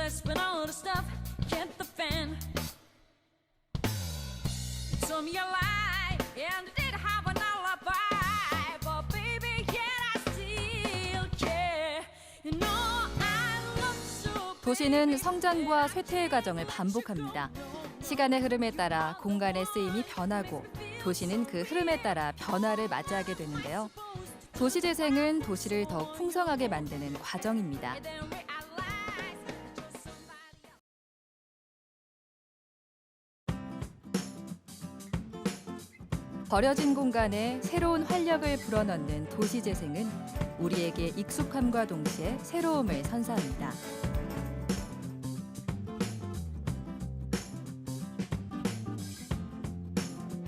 that's when all the stuff hit the fan. You told me a lie, and I did have an alibi, but baby, yet I still care. You know I look so. 도시는 성장과 쇠퇴의 과정을 반복합니다. 시간의 흐름에 따라 공간의 쓰임이 변하고 도시는 그 흐름에 따라 변화를 맞이하게 되는데요. 도시재생은 도시를 더욱 풍성하게 만드는 과정입니다. 버려진 공간에 새로운 활력을 불어넣는 도시재생은 우리에게 익숙함과 동시에 새로움을 선사합니다.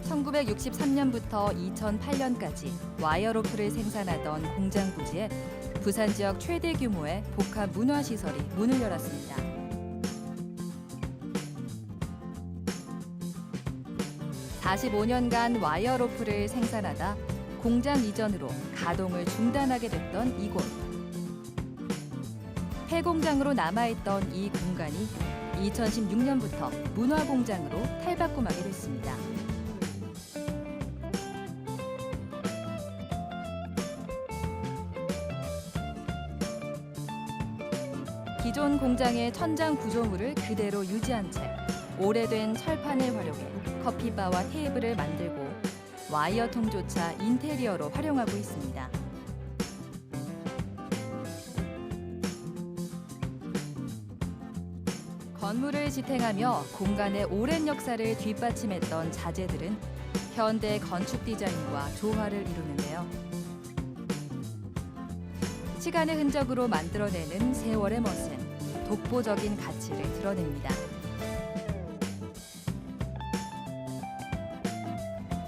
(1963년부터 2008년까지) 와이어로프를 생산하던 공장 부지에 부산 지역 최대 규모의 복합 문화시설이 문을 열었습니다. (45년간) 와이어로프를 생산하다 공장 이전으로 가동을 중단하게 됐던 이곳. 폐공장으로 남아있던 이 공간이 2016년부터 문화공장으로 탈바꿈하게 됐습니다. 기존 공장의 천장 구조물을 그대로 유지한 채 오래된 철판을 활용해 커피바와 테이블을 만들고 와이어통조차 인테리어로 활용하고 있습니다. 건물을 지탱하며 공간의 오랜 역사를 뒷받침했던 자재들은 현대 건축 디자인과 조화를 이루는데요. 시간의 흔적으로 만들어내는 세월의 멋은 독보적인 가치를 드러냅니다.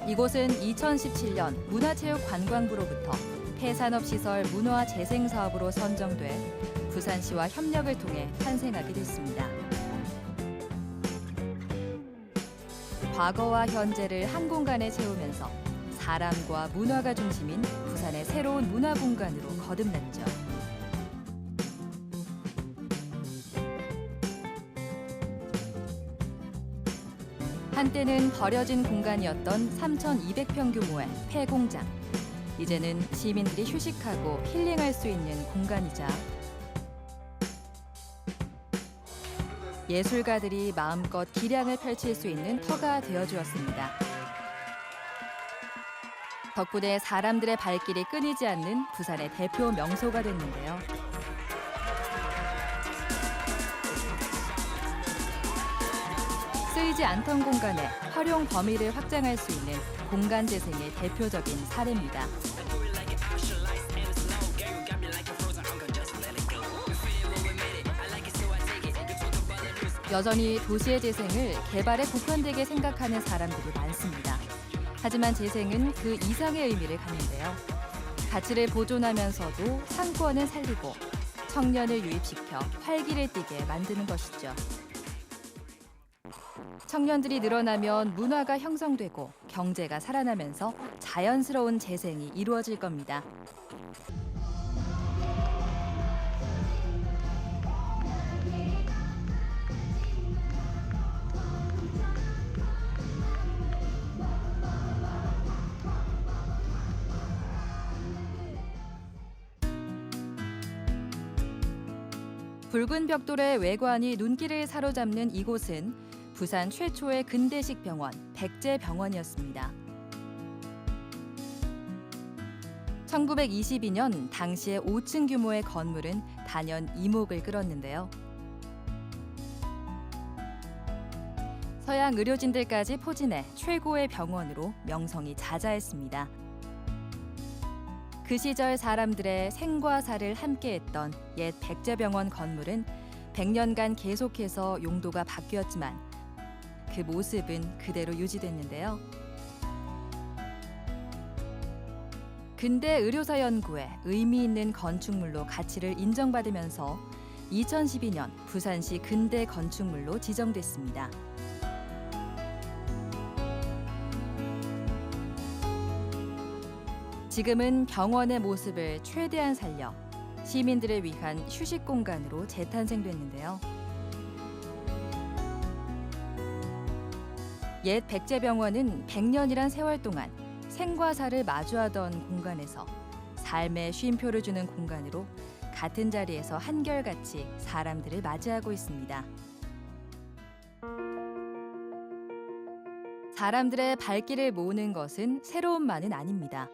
이곳은 2017년 문화체육관광부로부터 폐산업시설 문화재생사업으로 선정돼 부산시와 협력을 통해 탄생하게 됐습니다. 과거와 현재를 한 공간에 채우면서 사람과 문화가 중심인 부산의 새로운 문화공간으로 거듭났죠. 한때는 버려진 공간이었던 3,200평 규모의 폐공장. 이제는 시민들이 휴식하고 힐링할 수 있는 공간이자 예술가들이 마음껏 기량을 펼칠 수 있는 터가 되어주었습니다. 덕분에 사람들의 발길이 끊이지 않는 부산의 대표 명소가 됐는데요. 쓰이지 않던 공간에 활용 범위를 확장할 수 있는 공간 재생의 대표적인 사례입니다. 여전히 도시의 재생을 개발에 국한되게 생각하는 사람들이 많습니다. 하지만 재생은 그 이상의 의미를 갖는데요. 가치를 보존하면서도 상권은 살리고 청년을 유입시켜 활기를 띠게 만드는 것이죠. 청년들이 늘어나면 문화가 형성되고 경제가 살아나면서 자연스러운 재생이 이루어질 겁니다. 붉은 벽돌의 외관이 눈길을 사로잡는 이곳은 부산 최초의 근대식 병원, 백제병원이었습니다. 1922년 당시의 5층 규모의 건물은 단연 이목을 끌었는데요. 서양 의료진들까지 포진해 최고의 병원으로 명성이 자자했습니다. 그 시절 사람들의 생과 사를 함께했던 옛 백제병원 건물은 100년간 계속해서 용도가 바뀌었지만 그 모습은 그대로 유지됐는데요. 근대 의료사 연구에 의미 있는 건축물로 가치를 인정받으면서 2012년 부산시 근대 건축물로 지정됐습니다. 지금은 병원의 모습을 최대한 살려 시민들을 위한 휴식 공간으로 재탄생됐는데요. 옛 백제병원은 100년이란 세월 동안 생과 사를 마주하던 공간에서 삶의 쉼표를 주는 공간으로 같은 자리에서 한결같이 사람들을 맞이하고 있습니다. 사람들의 발길을 모으는 것은 새로움만은 아닙니다.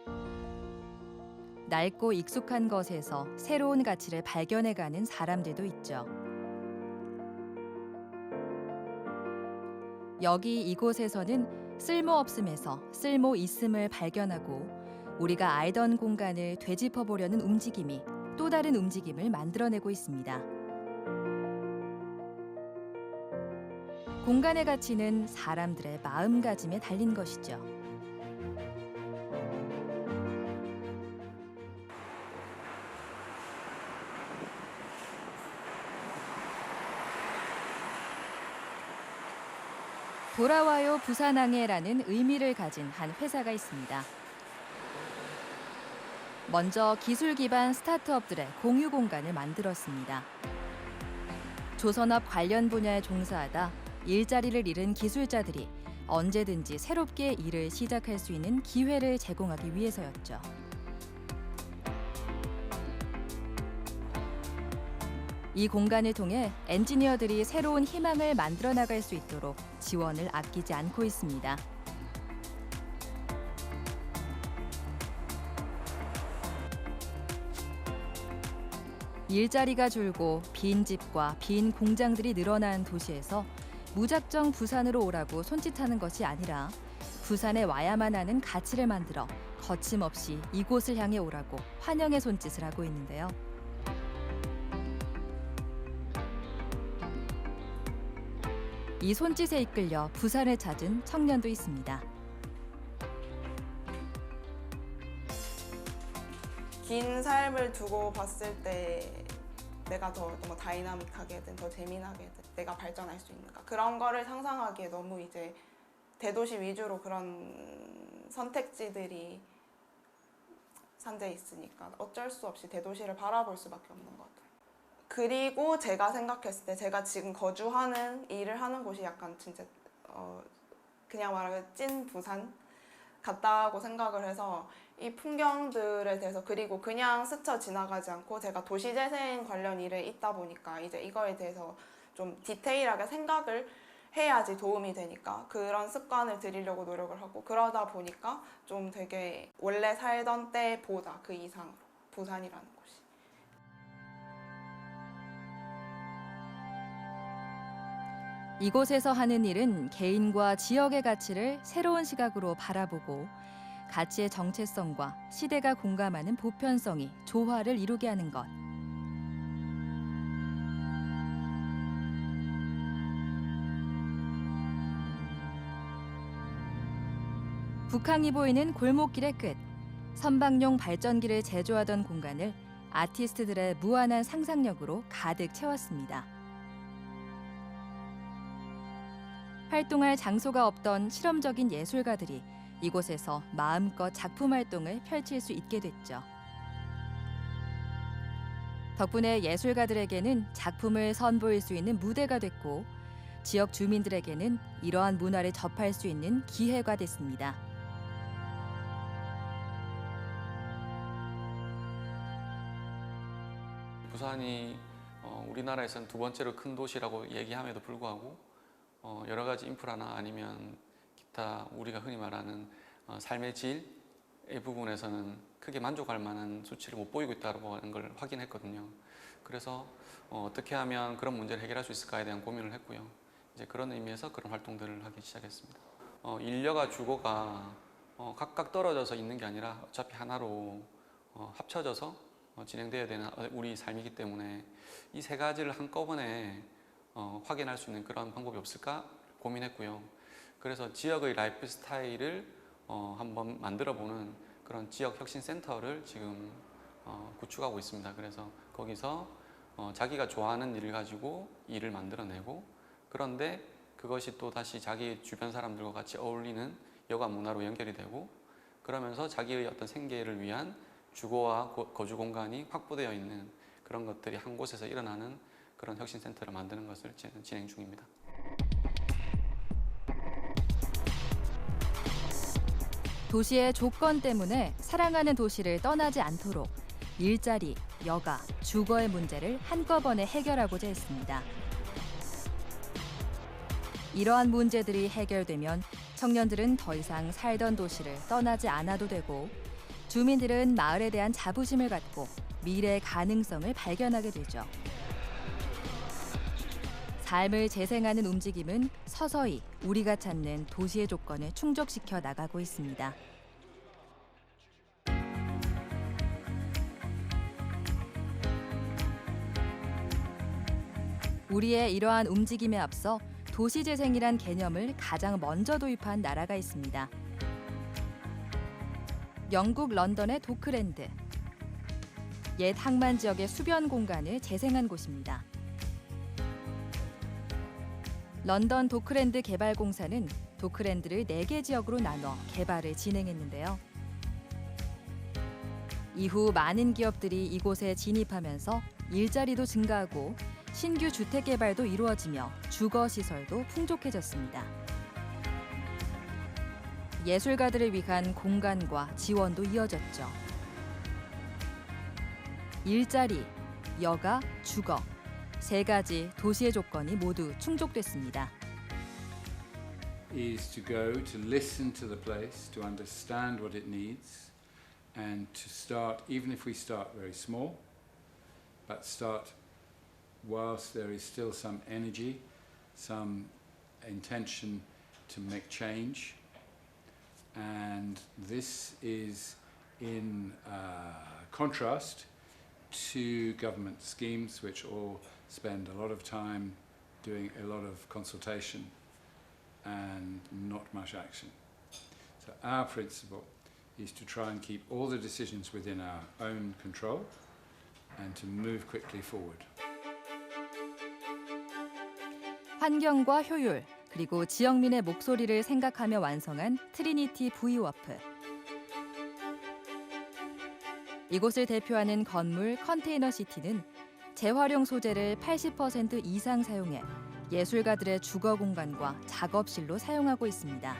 낡고 익숙한 것에서 새로운 가치를 발견해가는 사람들도 있죠. 여기 이곳에서는 쓸모없음에서 쓸모 있음을 발견하고 우리가 알던 공간을 되짚어보려는 움직임이 또 다른 움직임을 만들어내고 있습니다. 공간의 가치는 사람들의 마음가짐에 달린 것이죠. 돌아와요 부산항에라는 의미를 가진 한 회사가 있습니다. 먼저 기술 기반 스타트업들의 공유 공간을 만들었습니다. 조선업 관련 분야에 종사하다 일자리를 잃은 기술자들이 언제든지 새롭게 일을 시작할 수 있는 기회를 제공하기 위해서였죠. 이 공간을 통해 엔지니어들이 새로운 희망을 만들어 나갈 수 있도록 지원을 아끼지 않고 있습니다. 일자리가 줄고 빈 집과 빈 공장들이 늘어난 도시에서 무작정 부산으로 오라고 손짓하는 것이 아니라 부산에 와야만 하는 가치를 만들어 거침없이 이곳을 향해 오라고 환영의 손짓을 하고 있는데요. 이 손짓에 이끌려 부산을 찾은 청년도 있습니다. 긴 삶을 두고 봤을 때 내가 더 다이나믹하게든 더 재미나게든 내가 발전할 수 있는가, 그런 거를 상상하기에 너무 이제 대도시 위주로 그런 선택지들이 산재해 있으니까 어쩔 수 없이 대도시를 바라볼 수밖에 없는 것 같아요. 그리고 제가 생각했을 때 제가 지금 거주하는 일을 하는 곳이 약간 진짜 그냥 말하면 찐 부산 같다고 생각을 해서 이 풍경들에 대해서, 그리고 그냥 스쳐 지나가지 않고 제가 도시재생 관련 일에 있다 보니까 이제 이거에 대해서 좀 디테일하게 생각을 해야지 도움이 되니까 그런 습관을 들이려고 노력을 하고, 그러다 보니까 좀 되게 원래 살던 때보다 그 이상으로 부산이라는 곳이. 이곳에서 하는 일은 개인과 지역의 가치를 새로운 시각으로 바라보고 가치의 정체성과 시대가 공감하는 보편성이 조화를 이루게 하는 것. 북항이 보이는 골목길의 끝, 선박용 발전기를 제조하던 공간을 아티스트들의 무한한 상상력으로 가득 채웠습니다. 활동할 장소가 없던 실험적인 예술가들이 이곳에서 마음껏 작품 활동을 펼칠 수 있게 됐죠. 덕분에 예술가들에게는 작품을 선보일 수 있는 무대가 됐고, 지역 주민들에게는 이러한 문화를 접할 수 있는 기회가 됐습니다. 부산이 우리나라에서는 두 번째로 큰 도시라고 얘기함에도 불구하고 여러 가지 인프라나 아니면 기타 우리가 흔히 말하는 삶의 질의 부분에서는 크게 만족할 만한 수치를 못 보이고 있다고 하는 걸 확인했거든요. 그래서 어떻게 하면 그런 문제를 해결할 수 있을까에 대한 고민을 했고요. 이제 그런 의미에서 그런 활동들을 하기 시작했습니다. 인력과 주거가 각각 떨어져서 있는 게 아니라 어차피 하나로 합쳐져서 진행돼야 되는 우리 삶이기 때문에 이 세 가지를 한꺼번에 확인할 수 있는 그런 방법이 없을까 고민했고요. 그래서 지역의 라이프 스타일을 한번 만들어보는 그런 지역 혁신 센터를 지금 구축하고 있습니다. 그래서 거기서 자기가 좋아하는 일을 가지고 일을 만들어내고, 그런데 그것이 또 다시 자기 주변 사람들과 같이 어울리는 여가 문화로 연결이 되고, 그러면서 자기의 어떤 생계를 위한 주거와 거주 공간이 확보되어 있는 그런 것들이 한 곳에서 일어나는 그런 혁신센터를 만드는 것을 진행 중입니다. 도시의 조건 때문에 사랑하는 도시를 떠나지 않도록 일자리, 여가, 주거의 문제를 한꺼번에 해결하고자 했습니다. 이러한 문제들이 해결되면 청년들은 더 이상 살던 도시를 떠나지 않아도 되고 주민들은 마을에 대한 자부심을 갖고 미래의 가능성을 발견하게 되죠. 삶을 재생하는 움직임은 서서히 우리가 찾는 도시의 조건을 충족시켜 나가고 있습니다. 우리의 이러한 움직임에 앞서 도시재생이란 개념을 가장 먼저 도입한 나라가 있습니다. 영국 런던의 도크랜드. 옛 항만 지역의 수변 공간을 재생한 곳입니다. 런던 도크랜드 개발공사는 도크랜드를 4개 지역으로 나눠 개발을 진행했는데요. 이후 많은 기업들이 이곳에 진입하면서 일자리도 증가하고 신규 주택 개발도 이루어지며 주거 시설도 풍족해졌습니다. 예술가들을 위한 공간과 지원도 이어졌죠. 일자리, 여가, 주거. 3가지 도시의 조건이 모두 충족됐습니다. Is to go to listen to the place, to understand what it needs, and to start, even if we start very small, but start whilst there is still some energy, some intention to make change. And this is in contrast to government schemes which all spend a lot of time doing a lot of consultation and not much action. So our principle is to try and keep all the decisions within our own control and to move quickly forward. 환경과 효율, 그리고 지역민의 목소리를 생각하며 완성한 트리니티 V워프. 이곳을 대표하는 건물 컨테이너 시티는 재활용 소재를 80% 이상 사용해 예술가들의 주거 공간과 작업실로 사용하고 있습니다.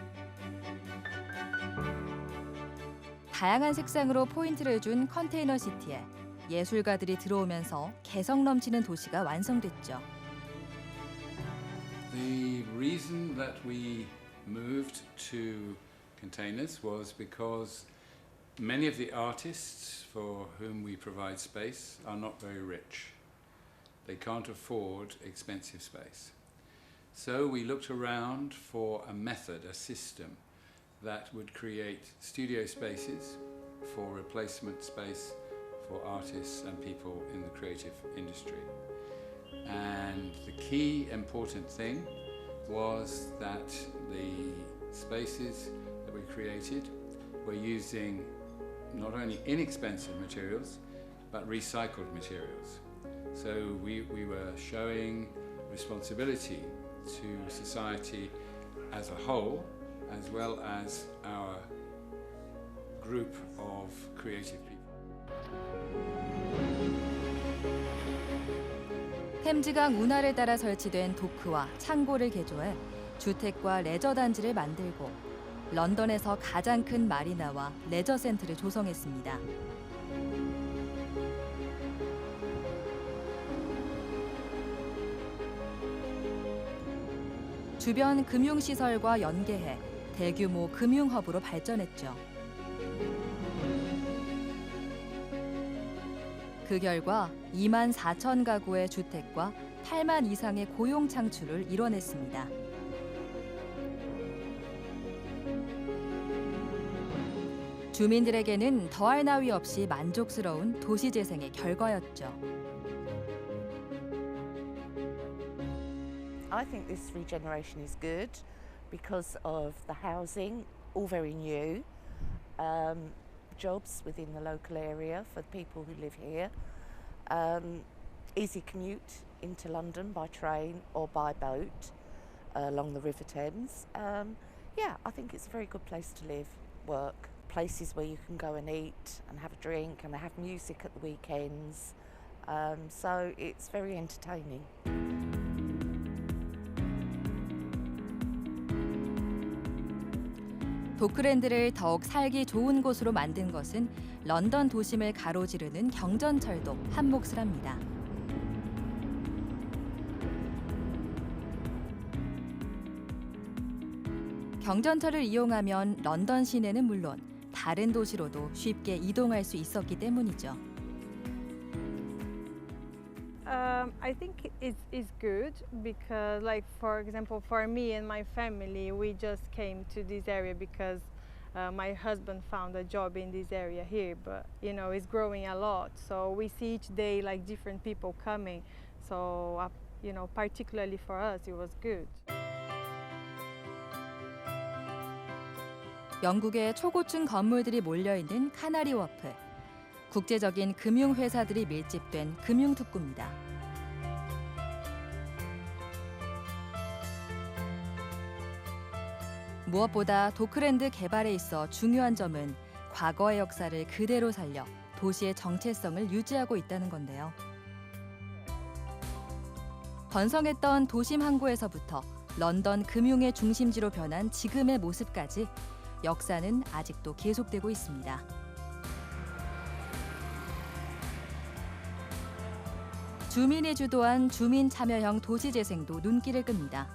다양한 색상으로 포인트를 준 컨테이너 시티에 예술가들이 들어오면서 개성 넘치는 도시가 완성됐죠. The reason that we moved to containers was because many of the artists for whom we provide space are not very rich. They can't afford expensive space. So we looked around for a method, a system that would create studio spaces for replacement space for artists and people in the creative industry. And the key important thing was that the spaces that we created were using not only inexpensive materials, but recycled materials. So we were showing responsibility to society as a whole, as well as our group of creative people. 템즈강 운하를 따라 설치된 도크와 창고를 개조해 주택과 레저 단지를 만들고 런던에서 가장 큰 마리나와 레저 센터를 조성했습니다. 주변 금융시설과 연계해 대규모 금융허브로 발전했죠. 그 결과 2만 4천 가구의 주택과 8만 이상의 고용 창출을 이뤄냈습니다. 주민들에게는 더할 나위 없이 만족스러운 도시 재생의 결과였죠. I think this regeneration is good because of the housing, all very new, jobs within the local area for the people who live here, easy commute into London by train or by boat along the River Thames. Yeah, I think it's a very good place to live, work, places where you can go and eat and have a drink and have music at the weekends. So it's very entertaining. 도크랜드를 더욱 살기 좋은 곳으로 만든 것은 런던 도심을 가로지르는 경전철도 한 몫을 합니다. 경전철을 이용하면 런던 시내는 물론 다른 도시로도 쉽게 이동할 수 있었기 때문이죠. I think it's good because, like, for example, for me and my family, we just came to this area because my husband found a job in this area here, but you know, it's growing a lot. So we see each day like different people coming. So, you know, particularly for us, it was good. 영국의 초고층 건물들이 몰려있는 카나리 워프. 국제적인 금융회사들이 밀집된 금융특구입니다. 무엇보다 도크랜드 개발에 있어 중요한 점은 과거의 역사를 그대로 살려 도시의 정체성을 유지하고 있다는 건데요. 번성했던 도심 항구에서부터 런던 금융의 중심지로 변한 지금의 모습까지 역사는 아직도 계속되고 있습니다. 주민이 주도한 주민 참여형 도시재생도 눈길을 끕니다.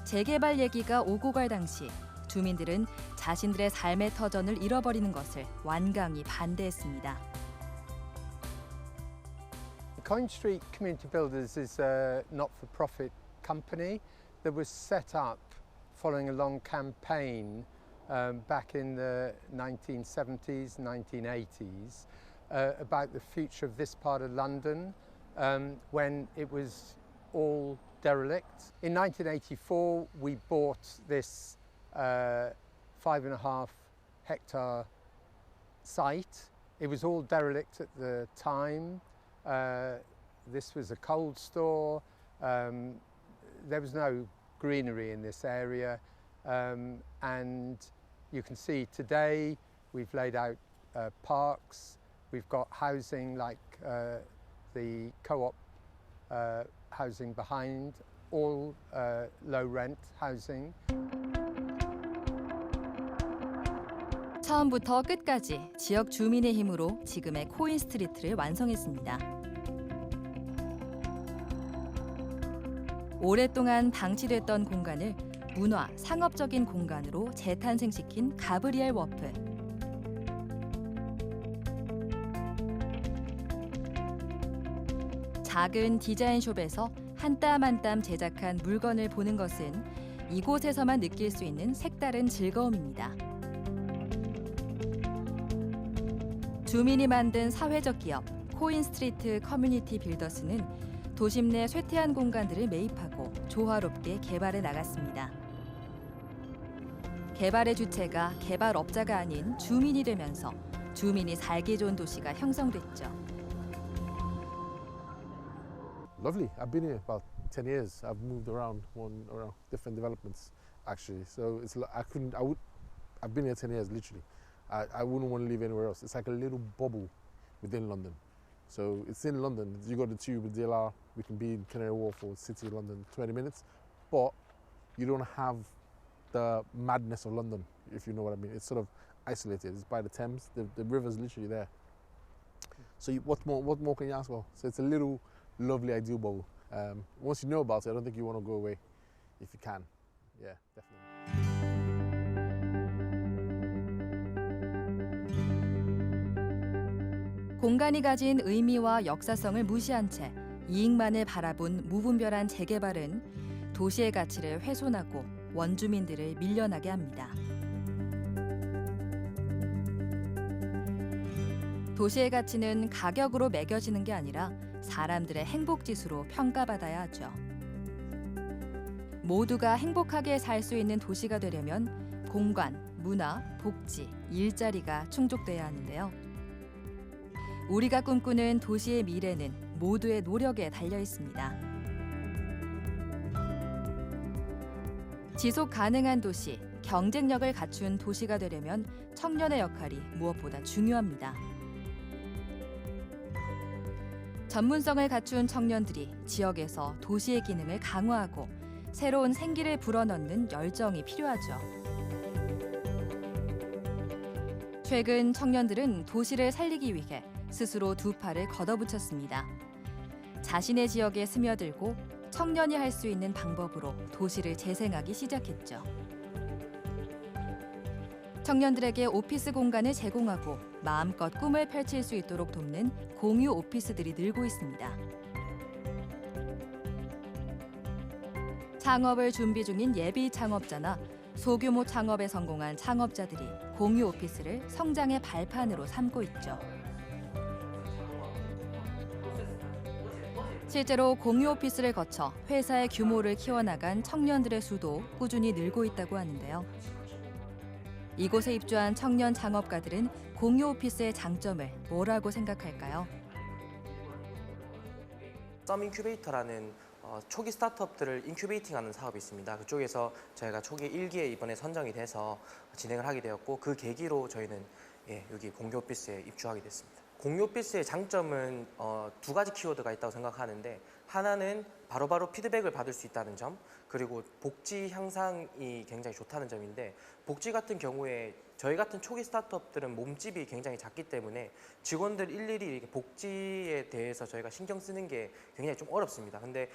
재개발 얘기가 오고 갈 당시 주민들은 자신들의 삶의 터전을 잃어버리는 것을 완강히 반대했습니다. Coin Street Community Builders is a not-for-profit company that was set up following a long campaign back in the 1970s, 1980s about the future of this part of London when it was all derelict. In 1984, we bought this 5.5 hectare site. It was all derelict at the time. This was a cold store. There was no greenery in this area. And you can see today we've laid out parks. We've got housing like the co-op housing behind, all low rent housing. 처음부터 끝까지 지역 주민의 힘으로 지금의 코인 스트리트를 완성했습니다. 오랫동안 방치됐던 공간을 문화, 상업적인 공간으로 재탄생시킨 가브리엘 워프. 작은 디자인숍에서 한 땀 한 땀 제작한 물건을 보는 것은 이곳에서만 느낄 수 있는 색다른 즐거움입니다. 주민이 만든 사회적 기업 코인 스트리트 커뮤니티 빌더스는 도심 내 쇠퇴한 공간들을 매입하고 조화롭게 개발해 나갔습니다. 개발의 주체가 개발업자가 아닌 주민이 되면서 주민이 살기 좋은 도시가 형성됐죠. Lovely. I've been here about 10 years. I've moved around different developments actually. So it's I've been here 10 years literally. I wouldn't want to live anywhere else. It's like a little bubble within London. So it's in London. You got the tube with DLR. We can be in Canary Wharf or City of London 20 minutes, but you don't have the madness of London, if you know what I mean. It's sort of isolated. It's by the Thames. The river's literally there. So what more can you ask for? So it's a little lovely ideal bubble. Once you know about it, I don't think you want to go away if you can. Yeah, definitely. 공간이 가진 의미와 역사성을 무시한 채 이익만을 바라본 무분별한 재개발은 도시의 가치를 훼손하고 원주민들을 밀려나게 합니다. 도시의 가치는 가격으로 매겨지는 게 아니라 사람들의 행복지수로 평가받아야 하죠. 모두가 행복하게 살 수 있는 도시가 되려면 공간, 문화, 복지, 일자리가 충족돼야 하는데요. 우리가 꿈꾸는 도시의 미래는 모두의 노력에 달려 있습니다. 지속 가능한 도시, 경쟁력을 갖춘 도시가 되려면 청년의 역할이 무엇보다 중요합니다. 전문성을 갖춘 청년들이 지역에서 도시의 기능을 강화하고 새로운 생기를 불어넣는 열정이 필요하죠. 최근 청년들은 도시를 살리기 위해 스스로 두 팔을 걷어붙였습니다. 자신의 지역에 스며들고 청년이 할 수 있는 방법으로 도시를 재생하기 시작했죠. 청년들에게 오피스 공간을 제공하고 마음껏 꿈을 펼칠 수 있도록 돕는 공유 오피스들이 늘고 있습니다. 창업을 준비 중인 예비 창업자나 소규모 창업에 성공한 창업자들이 공유 오피스를 성장의 발판으로 삼고 있죠. 실제로 공유 오피스를 거쳐 회사의 규모를 키워나간 청년들의 수도 꾸준히 늘고 있다고 하는데요. 이곳에 입주한 청년 창업가들은 공유 오피스의 장점을 뭐라고 생각할까요? 썸 인큐베이터라는 초기 스타트업들을 인큐베이팅하는 사업이 있습니다. 그쪽에서 저희가 초기 1기에 이번에 선정이 돼서 진행을 하게 되었고 그 계기로 저희는 여기 공유 오피스에 입주하게 됐습니다. 공유 오피스의 장점은 두 가지 키워드가 있다고 생각하는데 하나는 바로바로 피드백을 받을 수 있다는 점, 그리고 복지 향상이 굉장히 좋다는 점인데 복지 같은 경우에 저희 같은 초기 스타트업들은 몸집이 굉장히 작기 때문에 직원들 일일이 이렇게 복지에 대해서 저희가 신경 쓰는 게 굉장히 좀 어렵습니다. 근데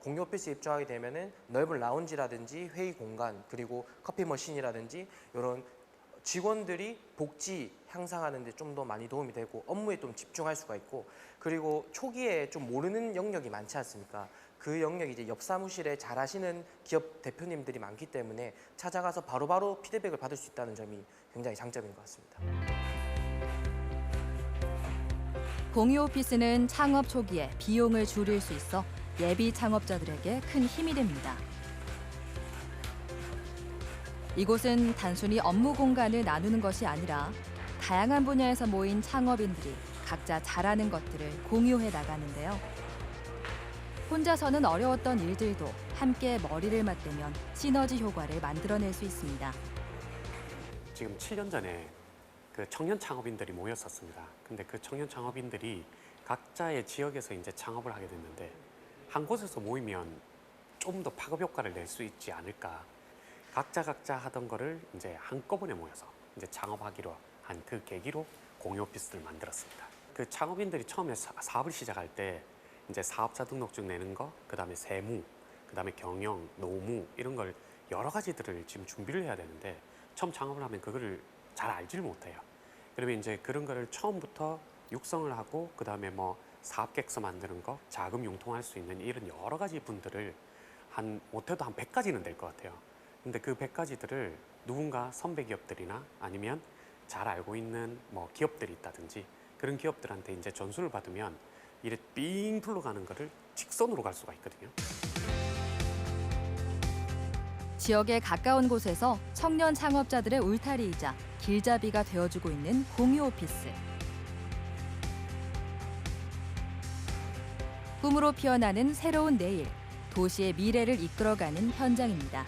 공유 오피스에 입주하게 되면은 넓은 라운지라든지 회의 공간 그리고 커피 머신이라든지 이런 직원들이 복지 향상하는 데 좀 더 많이 도움이 되고 업무에 좀 집중할 수가 있고 그리고 초기에 좀 모르는 영역이 많지 않습니까? 그 영역이 이제 옆 사무실에 잘하시는 기업 대표님들이 많기 때문에 찾아가서 바로바로 피드백을 받을 수 있다는 점이 굉장히 장점인 것 같습니다. 공유 오피스는 창업 초기에 비용을 줄일 수 있어 예비 창업자들에게 큰 힘이 됩니다. 이곳은 단순히 업무 공간을 나누는 것이 아니라 다양한 분야에서 모인 창업인들이 각자 잘하는 것들을 공유해 나가는데요. 혼자서는 어려웠던 일들도 함께 머리를 맞대면 시너지 효과를 만들어낼 수 있습니다. 지금 7년 전에 그 청년 창업인들이 모였었습니다. 근데 그 청년 창업인들이 각자의 지역에서 이제 창업을 하게 됐는데 한 곳에서 모이면 좀 더 파급 효과를 낼 수 있지 않을까. 각자 하던 거를 이제 한꺼번에 모여서 이제 창업하기로 한 그 계기로 공유 오피스를 만들었습니다. 그 창업인들이 처음에 사업을 시작할 때 이제 사업자 등록증 내는 거, 그다음에 세무, 그다음에 경영, 노무 이런 걸 여러 가지들을 지금 준비를 해야 되는데 처음 창업을 하면 그거를 잘 알지를 못해요. 그러면 이제 그런 거를 처음부터 육성을 하고 그다음에 뭐 사업 계획서 만드는 거, 자금 융통할 수 있는 이런 여러 가지 분들을 못해도 한 100가지는 될 것 같아요. 근데 그 100가지들을 누군가 선배 기업들이나 아니면 잘 알고 있는 뭐 기업들이 있다든지 그런 기업들한테 이제 전수를 받으면 이래 삥 둘러가는 거를 직선으로 갈 수가 있거든요. 지역에 가까운 곳에서 청년 창업자들의 울타리이자 길잡이가 되어주고 있는 공유 오피스. 꿈으로 피어나는 새로운 내일, 도시의 미래를 이끌어가는 현장입니다.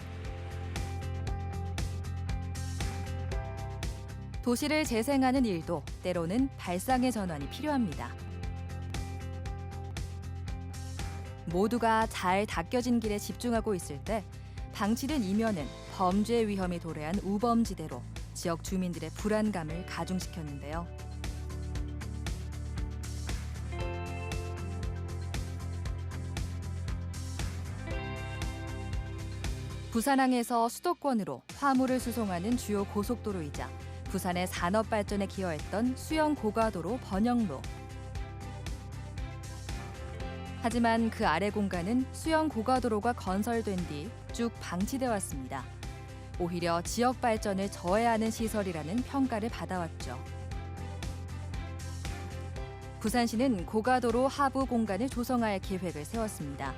도시를 재생하는 일도 때로는 발상의 전환이 필요합니다. 모두가 잘 닦여진 길에 집중하고 있을 때 방치된 이면은 범죄 위험이 도래한 우범지대로 지역 주민들의 불안감을 가중시켰는데요. 부산항에서 수도권으로 화물을 수송하는 주요 고속도로이자 부산의 산업 발전에 기여했던 수영 고가도로 번영로. 하지만 그 아래 공간은 수영 고가도로가 건설된 뒤 쭉 방치돼 왔습니다. 오히려 지역 발전을 저해하는 시설이라는 평가를 받아왔죠. 부산시는 고가도로 하부 공간을 조성할 계획을 세웠습니다.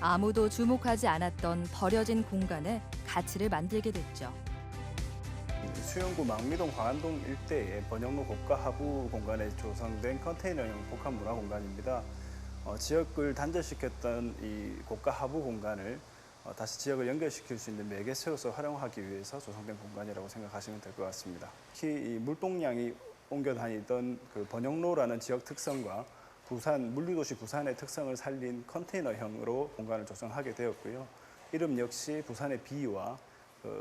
아무도 주목하지 않았던 버려진 공간에 가치를 만들게 됐죠. 수영구 망미동 광안동 일대의 번영로 고가 하부 공간에 조성된 컨테이너형 복합 문화 공간입니다. 지역을 단절시켰던 이 고가 하부 공간을 다시 지역을 연결시킬 수 있는 매개체로서 활용하기 위해서 조성된 공간이라고 생각하시면 될 것 같습니다. 특히 이 물동량이 옮겨 다니던 그 번영로라는 지역 특성과 부산 물류도시 부산의 특성을 살린 컨테이너형으로 공간을 조성하게 되었고요. 이름 역시 부산의 비와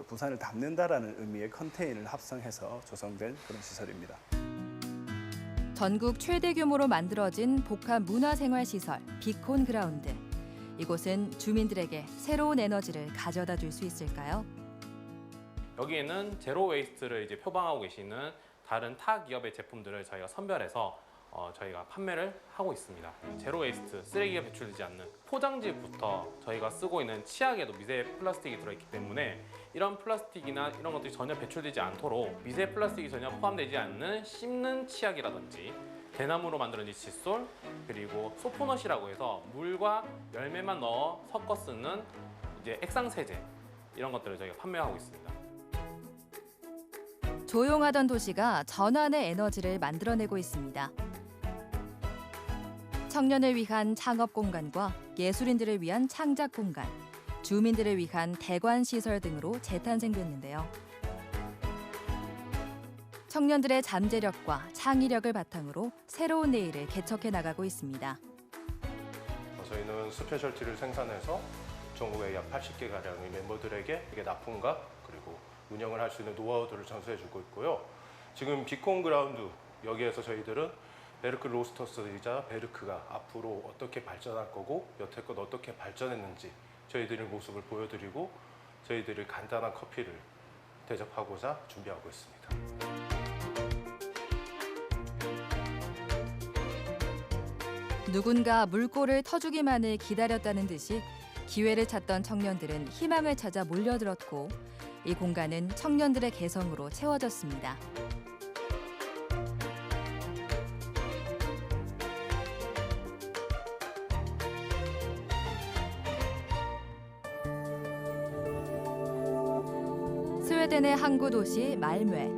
부산을 담는다라는 의미의 컨테이너를 합성해서 조성된 그런 시설입니다. 전국 최대 규모로 만들어진 복합 문화생활시설 비콘 그라운드. 이곳은 주민들에게 새로운 에너지를 가져다 줄 수 있을까요? 여기에는 제로 웨이스트를 이제 표방하고 계시는 다른 타 기업의 제품들을 저희가 선별해서 저희가 판매를 하고 있습니다. 제로 웨이스트, 쓰레기가 배출되지 않는 포장지부터 저희가 쓰고 있는 치약에도 미세 플라스틱이 들어있기 때문에 이런 플라스틱이나 이런 것들이 전혀 배출되지 않도록 미세 플라스틱이 전혀 포함되지 않는 씹는 치약이라든지 대나무로 만들어진 칫솔, 그리고 소포넛이라고 해서 물과 열매만 넣어 섞어 쓰는 이제 액상세제, 이런 것들을 저희가 판매하고 있습니다. 조용하던 도시가 전환의 에너지를 만들어내고 있습니다. 청년을 위한 창업 공간과 예술인들을 위한 창작 공간, 주민들을 위한 대관 시설 등으로 재탄생됐는데요. 청년들의 잠재력과 창의력을 바탕으로 새로운 내일을 개척해 나가고 있습니다. 저희는 스페셜티를 생산해서 전국의 약 80개 가량의 멤버들에게 이게 납품과 그리고 운영을 할 수 있는 노하우들을 전수해주고 있고요. 지금 비콘 그라운드 여기에서 저희들은 베르크 로스터스이자 베르크가 앞으로 어떻게 발전할 거고 여태껏 어떻게 발전했는지 저희들의 모습을 보여드리고 저희들이 간단한 커피를 대접하고자 준비하고 있습니다. 누군가 물꼬를 터주기만을 기다렸다는 듯이 기회를 찾던 청년들은 희망을 찾아 몰려들었고 이 공간은 청년들의 개성으로 채워졌습니다. 스웨덴의 항구 도시 말메.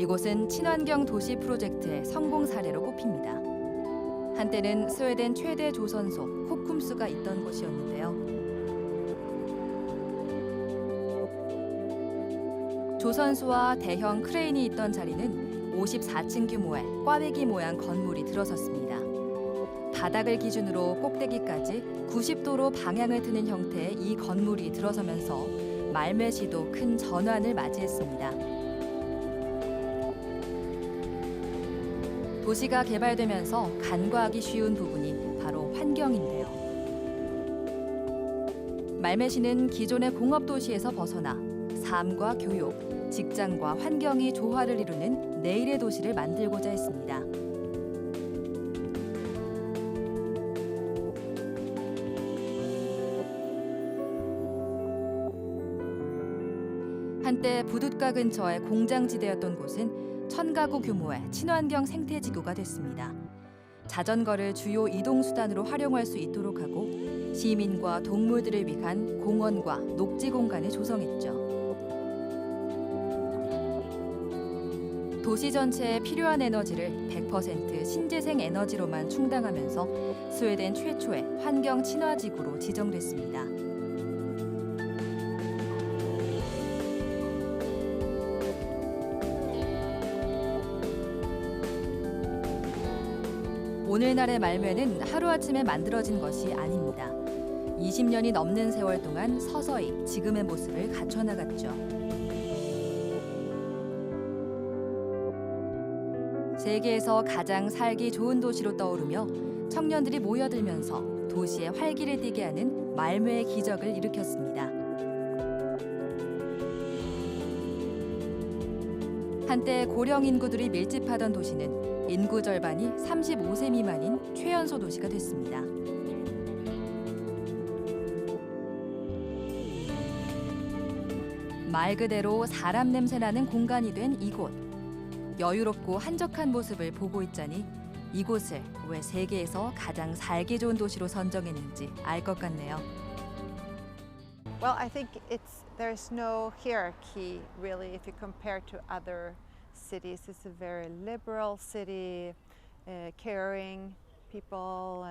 이곳은 친환경 도시 프로젝트의 성공 사례로 꼽힙니다. 한때는 스웨덴 최대 조선소 코쿰스가 있던 곳이었는데요. 조선소와 대형 크레인이 있던 자리는 54층 규모의 꽈배기 모양 건물이 들어섰습니다. 바닥을 기준으로 꼭대기까지 90도로 방향을 트는 형태의 이 건물이 들어서면서 말메시도 큰 전환을 맞이했습니다. 도시가 개발되면서 간과하기 쉬운 부분이 바로 환경인데요. 말메시는 기존의 공업도시에서 벗어나 삶과 교육, 직장과 환경이 조화를 이루는 내일의 도시를 만들고자 했습니다. 한때 부둣가 근처의 공장지대였던 곳은 1000가구 규모의 친환경 생태지구가 됐습니다. 자전거를 주요 이동수단으로 활용할 수 있도록 하고 시민과 동물들을 위한 공원과 녹지 공간을 조성했죠. 도시 전체에 필요한 에너지를 100% 신재생 에너지로만 충당하면서 스웨덴 최초의 환경 친화지구로 지정됐습니다. 오늘날의 말메는 하루아침에 만들어진 것이 아닙니다. 20년이 넘는 세월 동안 서서히 지금의 모습을 갖춰나갔죠. 세계에서 가장 살기 좋은 도시로 떠오르며 청년들이 모여들면서 도시의 활기를 띠게 하는 말메의 기적을 일으켰습니다. 한때 고령 인구들이 밀집하던 도시는 인구 절반이 35세 미만인 최연소 도시가 됐습니다. 말 그대로 사람 냄새 나는 공간이 된 이곳. 여유롭고 한적한 모습을 보고 있자니 이곳을 왜 세계에서 가장 살기 좋은 도시로 선정했는지 알 것 같네요. Well, I think there's no hierarchy really if you compare to other cities. It's a very liberal city, caring people,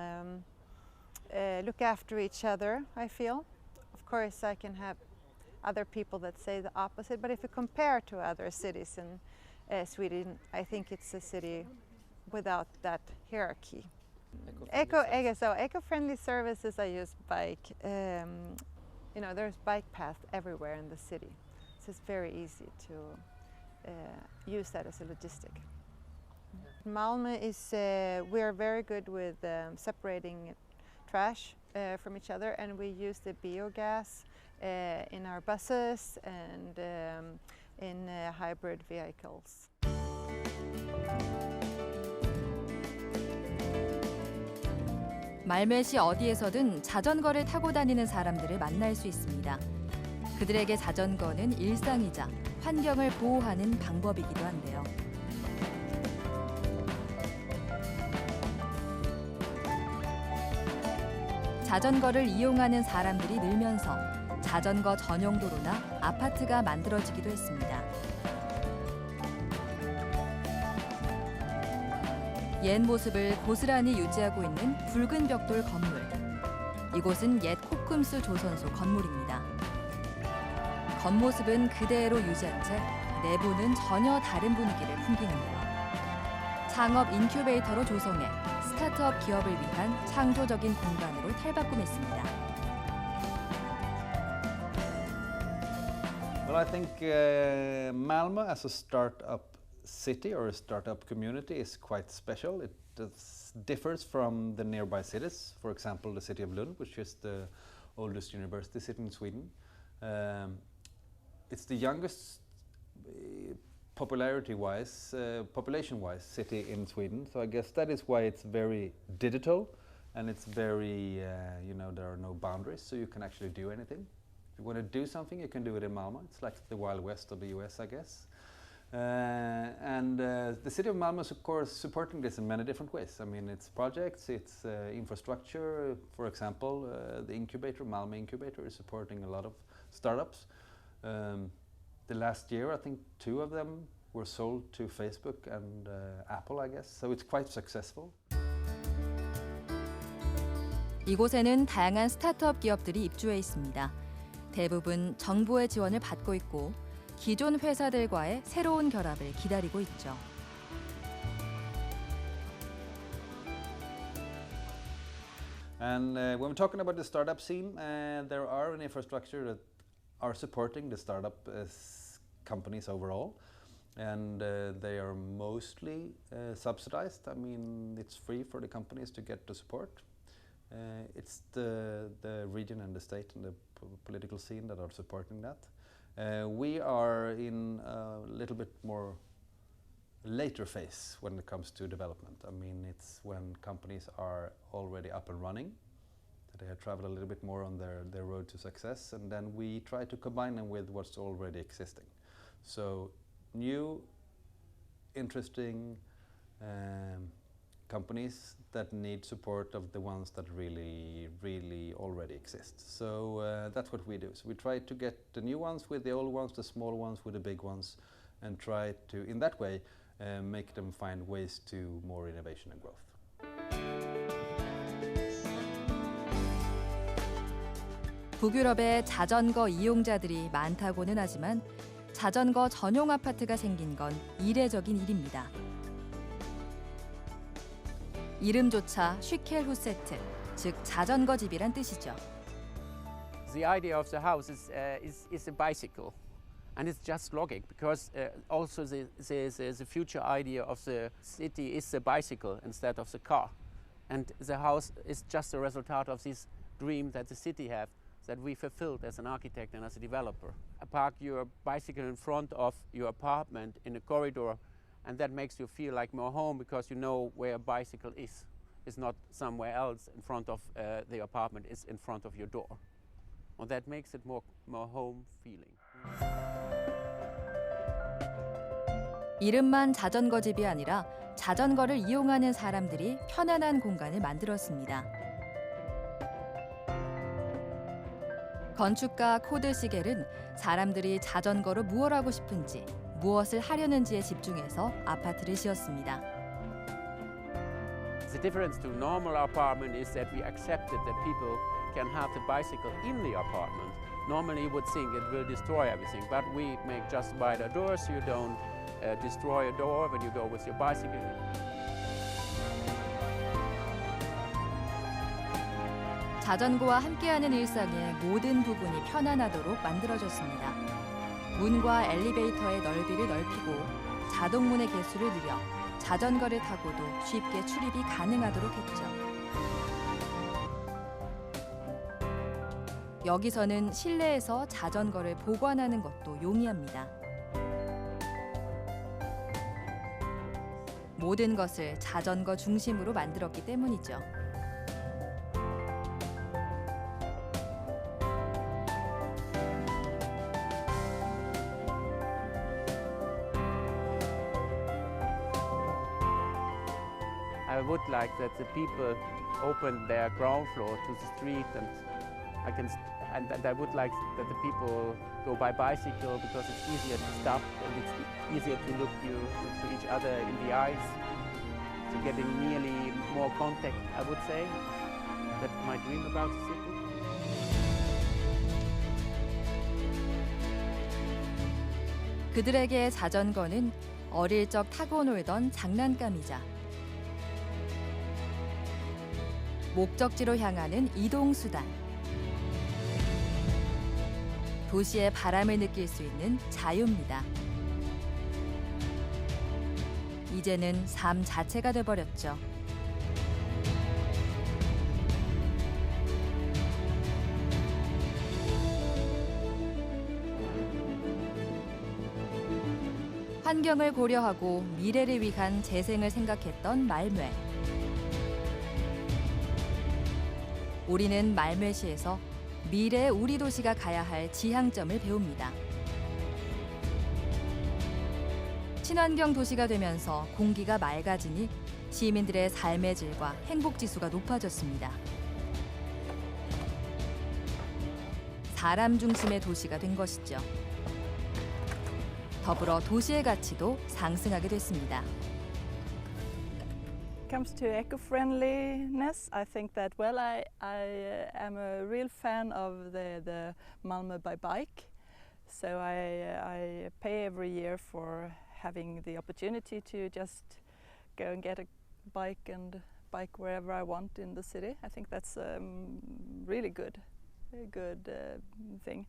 look after each other, I feel. Of course, I can have other people that say the opposite, but if you compare to other cities in Sweden, I think it's a city without that hierarchy. Eco-friendly services, I use bike. You know, there's bike paths everywhere in the city. it's very easy to use that as a logistic. Malmö is, we're very good with separating trash from each other, and we use the biogas in our buses and in hybrid vehicles. 말매시 어디에서든 자전거를 타고 다니는 사람들을 만날 수 있습니다. 그들에게 자전거는 일상이자 환경을 보호하는 방법이기도 한데요. 자전거를 이용하는 사람들이 늘면서 자전거 전용 도로나 아파트가 만들어지기도 했습니다. 옛 모습을 고스란히 유지하고 있는 붉은 벽돌 건물. 이곳은 옛 코금수 조선소 건물입니다. 겉모습은 그대로 유지한 채 내부는 전혀 다른 분위기를 풍기는데요. 창업 인큐베이터로 조성해 스타트업 기업을 위한 창조적인 공간으로 탈바꿈했습니다. Well, I think Malmö as a startup city or a startup community is quite special. It differs from the nearby cities. For example, the city of Lund, which is the oldest university city in Sweden. It's the youngest popularity-wise, population-wise city in Sweden. So I guess that is why it's very digital, and it's very, there are no boundaries, so you can actually do anything. If you want to do something, you can do it in Malmö. It's like the Wild West of the US, I guess. The city of Malmö is, of course, supporting this in many different ways. I mean, it's projects, it's infrastructure. For example, the incubator, Malmö Incubator, is supporting a lot of startups. The last year, I think 2 of them were sold to Facebook and Apple, I guess. So it's quite successful. 이곳에는 다양한 스타트업 기업들이 입주해 있습니다. 대부분 정부의 지원을 받고 있고 기존 회사들과의 새로운 결합을 기다리고 있죠. And when we're talking about the startup scene, there are an infrastructure that are supporting the startup companies overall, and they are mostly subsidized. I mean, it's free for the companies to get the support. It's the region and the state and the political scene that are supporting that. We are in a little bit more later phase when it comes to development. I mean, it's when companies are already up and running, that they have traveled a little bit more on their road to success, and then we try to combine them with what's already existing. So new, interesting companies that need support of the ones that really already exist. So that's what we do. So we try to get the new ones with the old ones, the small ones with the big ones, and try to, in that way, make them find ways to more innovation and growth. 북유럽의 자전거 이용자들이 많다고는 하지만 자전거 전용 아파트가 생긴 건 이례적인 일입니다. 이름조차 슈켈후세트, 즉 자전거 집이란 뜻이죠. The idea of the house is a bicycle, and it's just logic because also the future idea of the city is the bicycle instead of the car, and the house is just a result of this dream that the city have that we fulfilled as an architect and as a developer. Park your bicycle in front of your apartment in a corridor, and that makes you feel like more home because you know where a bicycle is. It's not somewhere else in front of the apartment, it's in front of your door. And that makes it more home feeling. 이름만 자전거 집이 아니라 자전거를 이용하는 사람들이 편안한 공간을 만들었습니다. 건축가 코드 시겔은 사람들이 자전거로 무엇 하고 싶은지, 무엇을 하려는지에 집중해서 아파트를 지었습니다. The difference to normal apartment is that we accepted that people can have the bicycle in the apartment. Normally you would think it will destroy everything, but we make just wider doors so you don't destroy a door when you go with your bicycle. 자전거와 함께하는 일상의 모든 부분이 편안하도록 만들어졌습니다. 문과 엘리베이터의 넓이를 넓히고 자동문의 개수를 늘려 자전거를 타고도 쉽게 출입이 가능하도록 했죠. 여기서는 실내에서 자전거를 보관하는 것도 용이합니다. 모든 것을 자전거 중심으로 만들었기 때문이죠. I would like that the people open their ground floor to the street, and I would like that the people go by bicycle because it's easier to stop and it's easier to look to each other in the eyes. So getting nearly more contact, I would say. That's my dream about the city. 그들에게 자전거는 어릴 적 타고 놀던 장난감이자 목적지로 향하는 이동수단. 도시의 바람을 느낄 수 있는 자유입니다. 이제는 삶 자체가 돼버렸죠. 환경을 고려하고 미래를 위한 재생을 생각했던 말묘. 우리는 말묘시에서 미래의 우리 도시가 가야 할 지향점을 배웁니다. 친환경 도시가 되면서 공기가 맑아지니 시민들의 삶의 질과 행복 지수가 높아졌습니다. 사람 중심의 도시가 된 것이죠. 더불어 도시의 가치도 상승하게 됐습니다. Comes to eco-friendliness, I think that I am a real fan of the Malmö by bike. So I pay every year for having the opportunity to just go and get a bike and bike wherever I want in the city. I think that's really good, a good thing.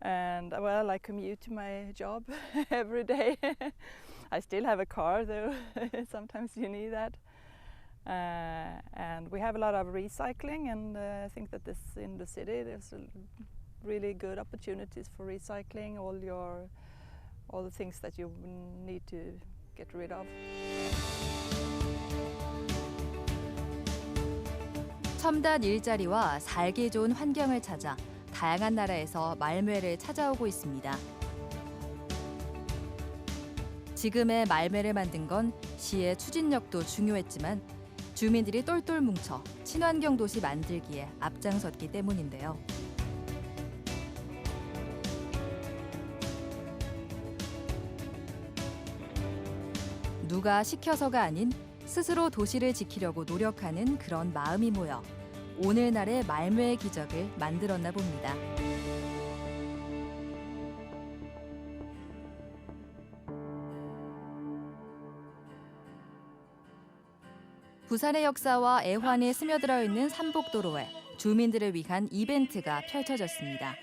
And I commute to my job every day. I still have a car though, sometimes you need that. And we have a lot of recycling, and I think that in the city there's really good opportunities for recycling all the things that you need to get rid of. 첨단 일자리와 살기 좋은 환경을 찾아 다양한 나라에서 말묘를 찾아오고 있습니다. 지금의 말묘를 만든 건 시의 추진력도 중요했지만 주민들이 똘똘 뭉쳐 친환경 도시 만들기에 앞장섰기 때문인데요. 누가 시켜서가 아닌 스스로 도시를 지키려고 노력하는 그런 마음이 모여 오늘날의 말묘의 기적을 만들었나 봅니다. 부산의 역사와 애환이 스며들어 있는 삼복도로에 주민들을 위한 이벤트가 펼쳐졌습니다.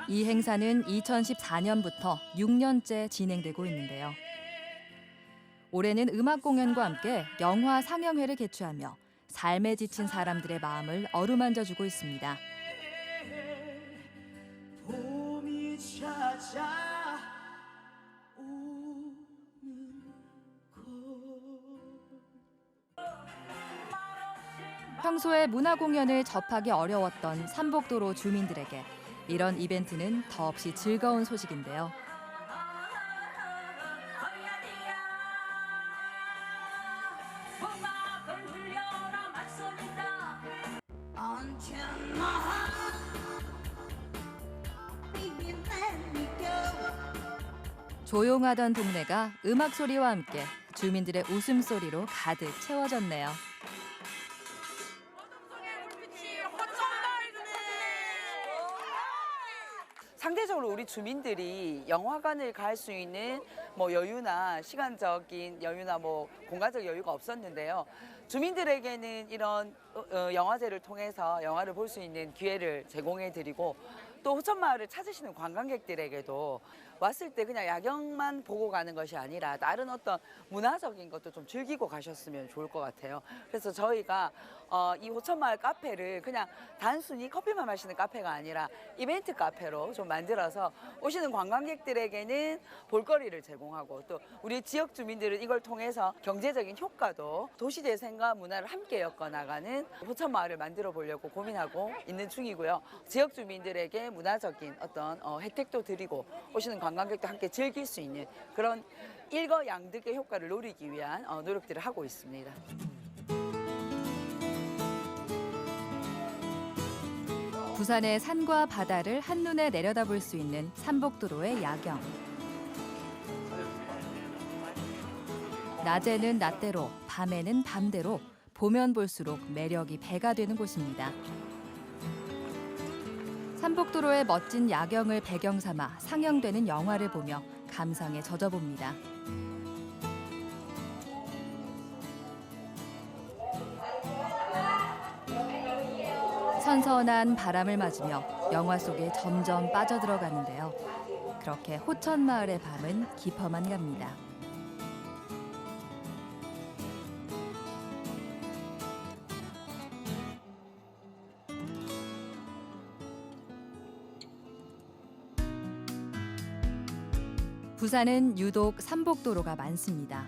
이 행사는 2014년부터 6년째 진행되고 있는데요. 올해는 음악 공연과 함께 영화 상영회를 개최하며 삶에 지친 사람들의 마음을 어루만져주고 있습니다. 평소에 문화 공연을 접하기 어려웠던 삼복도로 주민들에게 이런 이벤트는 더없이 즐거운 소식인데요. 조용하던 동네가 음악 소리와 함께 주민들의 웃음소리로 가득 채워졌네요. 상대적으로 우리 주민들이 영화관을 갈 수 있는 여유나 시간적인 여유나 공간적 여유가 없었는데요. 주민들에게는 이런 영화제를 통해서 영화를 볼 수 있는 기회를 제공해 드리고 또 호천마을을 찾으시는 관광객들에게도 왔을 때 그냥 야경만 보고 가는 것이 아니라 다른 어떤 문화적인 것도 좀 즐기고 가셨으면 좋을 것 같아요. 그래서 저희가 이 호천마을 카페를 그냥 단순히 커피만 마시는 카페가 아니라 이벤트 카페로 좀 만들어서 오시는 관광객들에게는 볼거리를 제공하고 또 우리 지역 주민들은 이걸 통해서 경제적인 효과도 도시재생과 문화를 함께 엮어나가는 호천마을을 만들어 보려고 고민하고 있는 중이고요. 지역 주민들에게 문화적인 어떤 혜택도 드리고 오시는 관광객도 함께 즐길 수 있는 그런 일거양득의 효과를 노리기 위한 노력들을 하고 있습니다. 부산의 산과 바다를 한눈에 내려다볼 수 있는 삼복도로의 야경. 낮에는 낮대로, 밤에는 밤대로 보면 볼수록 매력이 배가 되는 곳입니다. 삼복도로의 멋진 야경을 배경 삼아 상영되는 영화를 보며 감상에 젖어봅니다. 선선한 바람을 맞으며 영화 속에 점점 빠져들어가는데요. 그렇게 호천마을의 밤은 깊어만 갑니다. 부산은 유독 삼복도로가 많습니다.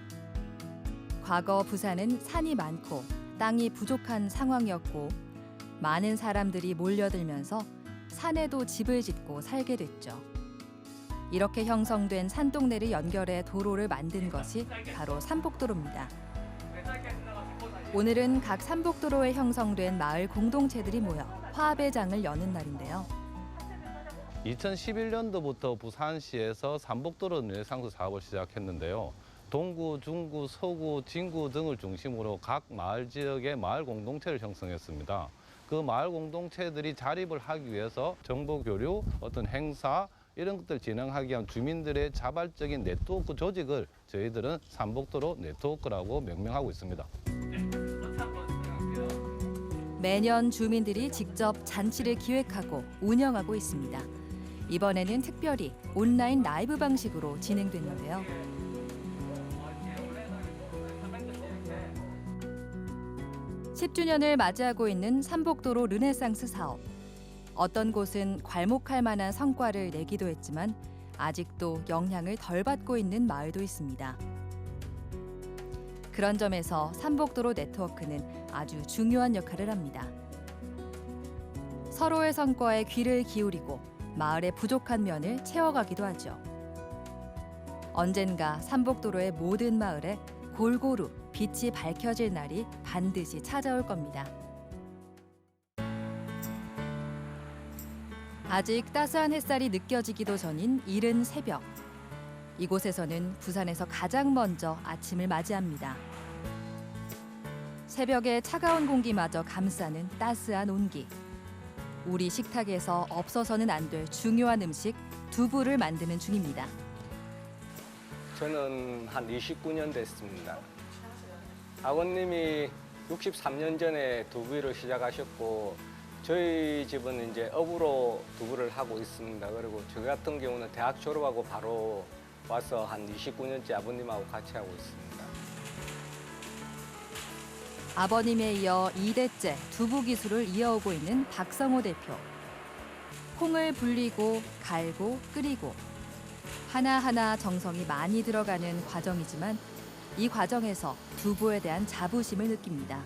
과거 부산은 산이 많고 땅이 부족한 상황이었고 많은 사람들이 몰려들면서 산에도 집을 짓고 살게 됐죠. 이렇게 형성된 산동네를 연결해 도로를 만든 것이 바로 삼복도로입니다. 오늘은 각 삼복도로에 형성된 마을 공동체들이 모여 화합의 장을 여는 날인데요. 2011년도부터 부산시에서 삼복도로 르네상스 사업을 시작했는데요. 동구, 중구, 서구, 진구 등을 중심으로 각 마을 지역의 마을 공동체를 형성했습니다. 그 마을 공동체들이 자립을 하기 위해서 정보 교류, 어떤 행사 이런 것들 진행하기 위한 주민들의 자발적인 네트워크 조직을 저희들은 삼복도로 네트워크라고 명명하고 있습니다. 매년 주민들이 직접 잔치를 기획하고 운영하고 있습니다. 이번에는 특별히 온라인 라이브 방식으로 진행됐는데요. (10주년을) 맞이하고 있는 삼복도로 르네상스 사업. 어떤 곳은 괄목할 만한 성과를 내기도 했지만 아직도 영향을 덜 받고 있는 마을도 있습니다. 그런 점에서 삼복도로 네트워크는 아주 중요한 역할을 합니다. 서로의 성과에 귀를 기울이고 마을의 부족한 면을 채워가기도 하죠. 언젠가 삼복도로의 모든 마을에 골고루 빛이 밝혀질 날이 반드시 찾아올 겁니다. 아직 따스한 햇살이 느껴지기도 전인 이른 새벽. 이곳에서는 부산에서 가장 먼저 아침을 맞이합니다. 새벽에 차가운 공기마저 감싸는 따스한 온기. 우리 식탁에서 없어서는 안 될 중요한 음식 두부를 만드는 중입니다. 저는 한 29년 됐습니다. 아버님이 63년 전에 두부를 시작하셨고 저희 집은 이제 업으로 두부를 하고 있습니다. 그리고 저 같은 경우는 대학 졸업하고 바로 와서 한 29년째 아버님하고 같이 하고 있습니다. 아버님에 이어 2대째 두부 기술을 이어오고 있는 박성호 대표. 콩을 불리고 갈고 끓이고 하나하나 정성이 많이 들어가는 과정이지만 이 과정에서 두부에 대한 자부심을 느낍니다.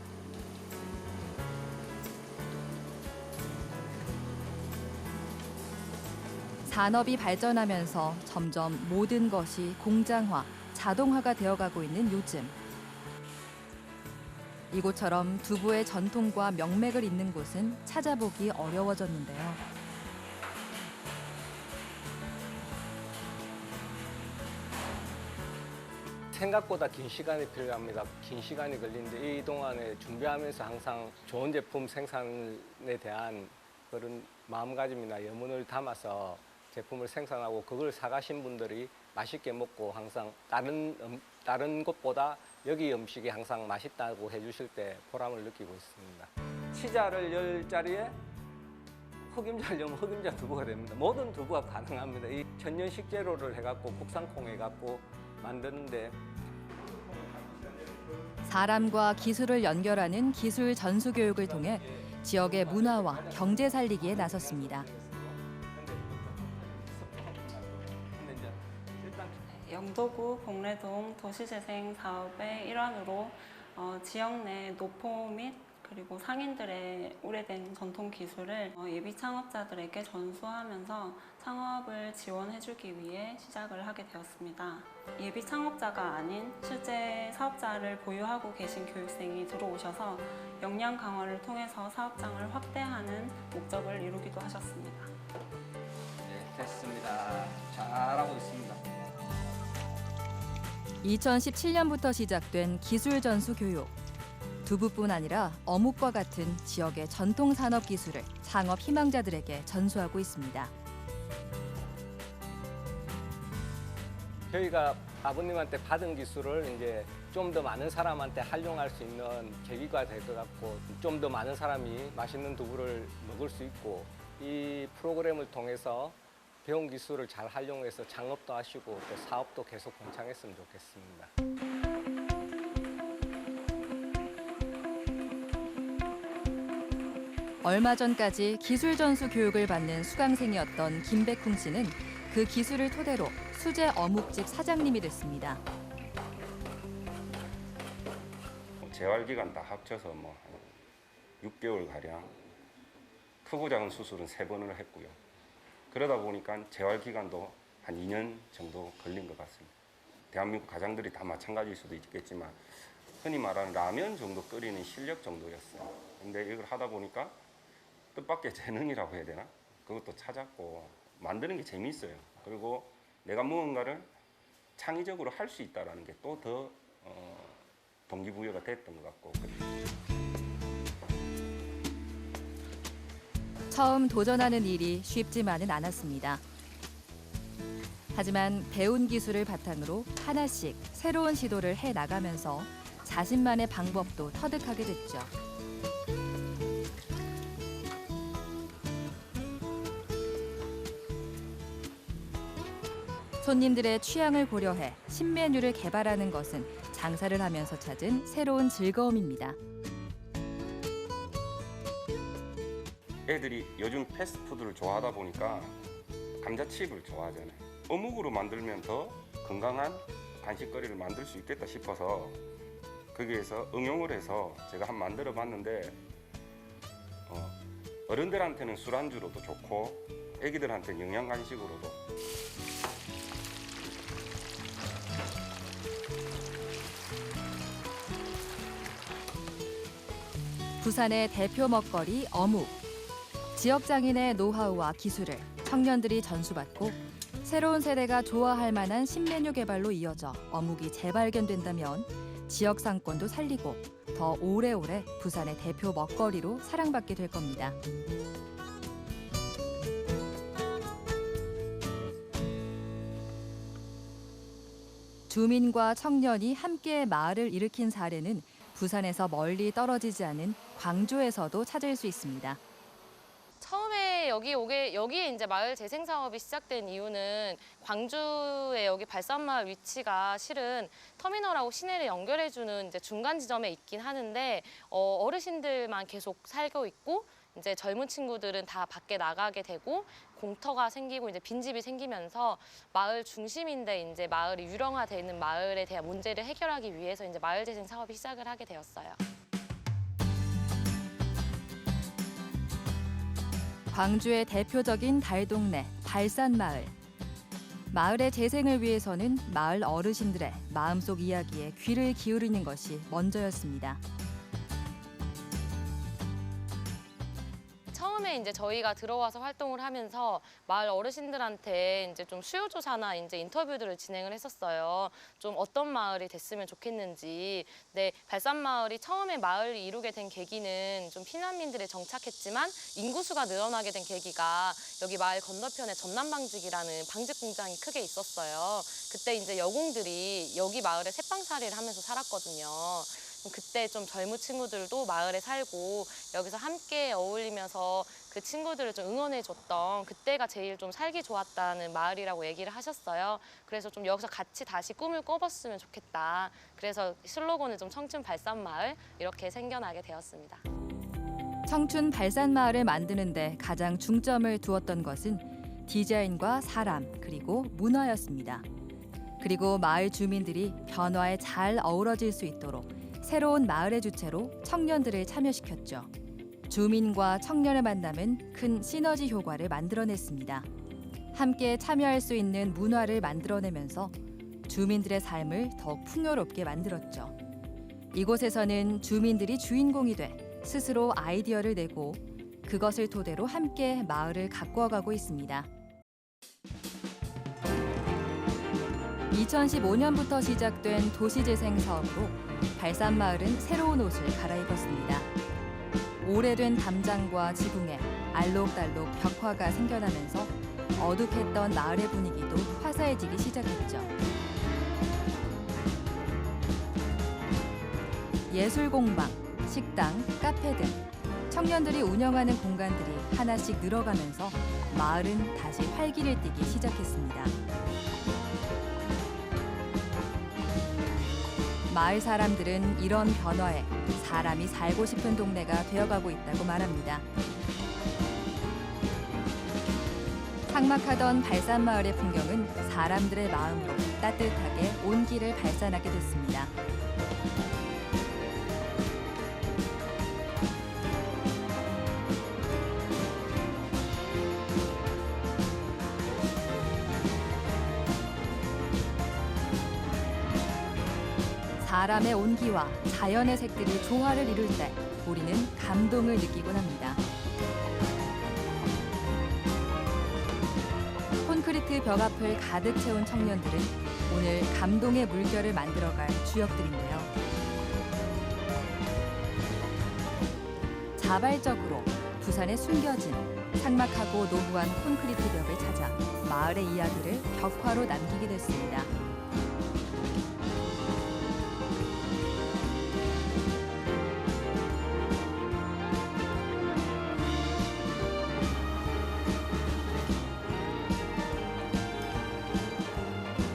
산업이 발전하면서 점점 모든 것이 공장화, 자동화가 되어가고 있는 요즘. 이곳처럼 두부의 전통과 명맥을 잇는 곳은 찾아보기 어려워졌는데요. 생각보다 긴 시간이 필요합니다. 긴 시간이 걸리는데 이 동안에 준비하면서 항상 좋은 제품 생산에 대한 그런 마음가짐이나 염원을 담아서 제품을 생산하고 그걸 사가신 분들이 맛있게 먹고 항상 다른 것보다 여기 음식이 항상 맛있다고 해주실 때 보람을 느끼고 있습니다. 치자를 열 자리에 흑임자를 넣으면 흑임자 두부가 됩니다. 모든 두부가 가능합니다. 이 천연 식재료를 해갖고 국산콩 해갖고 만드는데 사람과 기술을 연결하는 기술 전수 교육을 통해 지역의 문화와 경제 살리기에 나섰습니다. 영도구 복례동 도시재생 사업의 일환으로 지역 내 노포 및 그리고 상인들의 오래된 전통 기술을 예비 창업자들에게 전수하면서 창업을 지원해주기 위해 시작을 하게 되었습니다. 예비 창업자가 아닌 실제 사업자를 보유하고 계신 교육생이 들어오셔서 역량 강화를 통해서 사업장을 확대하는 목적을 이루기도 하셨습니다. 네, 됐습니다. 잘하고 있습니다. 2017년부터 시작된 기술 전수 교육. 두부뿐 아니라 어묵과 같은 지역의 전통 산업 기술을 창업 희망자들에게 전수하고 있습니다. 저희가 아버님한테 받은 기술을 이제 좀 더 많은 사람한테 활용할 수 있는 계기가 될 것 같고 좀 더 많은 사람이 맛있는 두부를 먹을 수 있고 이 프로그램을 통해서 배운 기술을 잘 활용해서 창업도 하시고 또 사업도 계속 번창했으면 좋겠습니다. 얼마 전까지 기술 전수 교육을 받는 수강생이었던 김백훈 씨는 그 기술을 토대로 수제 어묵집 사장님이 됐습니다. 재활 기간 다 합쳐서 뭐 6개월 가량 크고 작은 수술은 3번을 했고요. 그러다 보니까 재활 기간도 한 2년 정도 걸린 것 같습니다. 대한민국 가장들이 다 마찬가지일 수도 있겠지만 흔히 말하는 라면 정도 끓이는 실력 정도였어요. 근데 이걸 하다 보니까 뜻밖의 재능이라고 해야 되나? 그것도 찾았고 만드는 게 재미있어요. 그리고 내가 무언가를 창의적으로 할 수 있다는 게 또 더 동기부여가 됐던 것 같고. 처음 도전하는 일이 쉽지만은 않았습니다. 하지만 배운 기술을 바탕으로 하나씩 새로운 시도를 해 나가면서 자신만의 방법도 터득하게 됐죠. 손님들의 취향을 고려해 신메뉴를 개발하는 것은 장사를 하면서 찾은 새로운 즐거움입니다. 애들이 요즘 패스트푸드를 좋아하다 보니까 감자칩을 좋아하잖아요. 어묵으로 만들면 더 건강한 간식거리를 만들 수 있겠다 싶어서 거기에서 응용을 해서 제가 한번 만들어 봤는데 어른들한테는 술안주로도 좋고 애기들한테는 영양 간식으로도 부산의 대표 먹거리 어묵. 지역 장인의 노하우와 기술을 청년들이 전수받고 새로운 세대가 좋아할 만한 신메뉴 개발로 이어져 어묵이 재발견된다면 지역 상권도 살리고 더 오래오래 부산의 대표 먹거리로 사랑받게 될 겁니다. 주민과 청년이 함께 마을을 일으킨 사례는 부산에서 멀리 떨어지지 않은 광주에서도 찾을 수 있습니다. 처음에 여기에 이제 마을 재생 사업이 시작된 이유는 광주의 여기 발산마을 위치가 실은 터미널하고 시내를 연결해주는 이제 중간 지점에 있긴 하는데 어르신들만 계속 살고 있고 이제 젊은 친구들은 다 밖에 나가게 되고 공터가 생기고 이제 빈집이 생기면서 마을 중심인데 이제 마을이 유령화돼 있는 마을에 대한 문제를 해결하기 위해서 이제 마을 재생 사업이 시작을 하게 되었어요. 광주의 대표적인 달동네 발산마을. 마을의 재생을 위해서는 마을 어르신들의 마음속 이야기에 귀를 기울이는 것이 먼저였습니다. 처음에 처음에 이제 저희가 들어와서 활동을 하면서 마을 어르신들한테 이제 좀 수요조사나 이제 인터뷰들을 진행을 했었어요. 좀 어떤 마을이 됐으면 좋겠는지. 네, 발산마을이 처음에 마을을 이루게 된 계기는 좀 피난민들이 정착했지만 인구수가 늘어나게 된 계기가 여기 마을 건너편에 전남방직이라는 방직 공장이 크게 있었어요. 그때 이제 여공들이 여기 마을에 새빵살이를 하면서 살았거든요. 그때 좀 젊은 친구들도 마을에 살고 여기서 함께 어울리면서 그 친구들을 좀 응원해줬던 그때가 제일 좀 살기 좋았다는 마을이라고 얘기를 하셨어요. 그래서 좀 여기서 같이 다시 꿈을 꿔봤으면 좋겠다. 그래서 슬로건을 좀 청춘 발산마을 이렇게 생겨나게 되었습니다. 청춘 발산마을을 만드는데 가장 중점을 두었던 것은 디자인과 사람 그리고 문화였습니다. 그리고 마을 주민들이 변화에 잘 어우러질 수 있도록 새로운 마을의 주체로 청년들을 참여시켰죠. 주민과 청년의 만남은 큰 시너지 효과를 만들어냈습니다. 함께 참여할 수 있는 문화를 만들어내면서 주민들의 삶을 더욱 풍요롭게 만들었죠. 이곳에서는 주민들이 주인공이 돼 스스로 아이디어를 내고 그것을 토대로 함께 마을을 가꾸어가고 있습니다. 2015년부터 시작된 도시재생 사업으로 발산마을은 새로운 옷을 갈아입었습니다. 오래된 담장과 지붕에 알록달록 벽화가 생겨나면서 어둑했던 마을의 분위기도 화사해지기 시작했죠. 예술공방, 식당, 카페 등 청년들이 운영하는 공간들이 하나씩 늘어가면서 마을은 다시 활기를 띠기 시작했습니다. 마을 사람들은 이런 변화에 사람이 살고 싶은 동네가 되어가고 있다고 말합니다. 삭막하던 발산마을의 풍경은 사람들의 마음으로 따뜻하게 온기를 발산하게 됐습니다. 사람의 온기와 자연의 색들이 조화를 이룰 때 우리는 감동을 느끼곤 합니다. 콘크리트 벽 앞을 가득 채운 청년들은 오늘 감동의 물결을 만들어갈 주역들인데요. 자발적으로 부산에 숨겨진 삭막하고 노후한 콘크리트 벽을 찾아 마을의 이야기를 벽화로 남기게 됐습니다.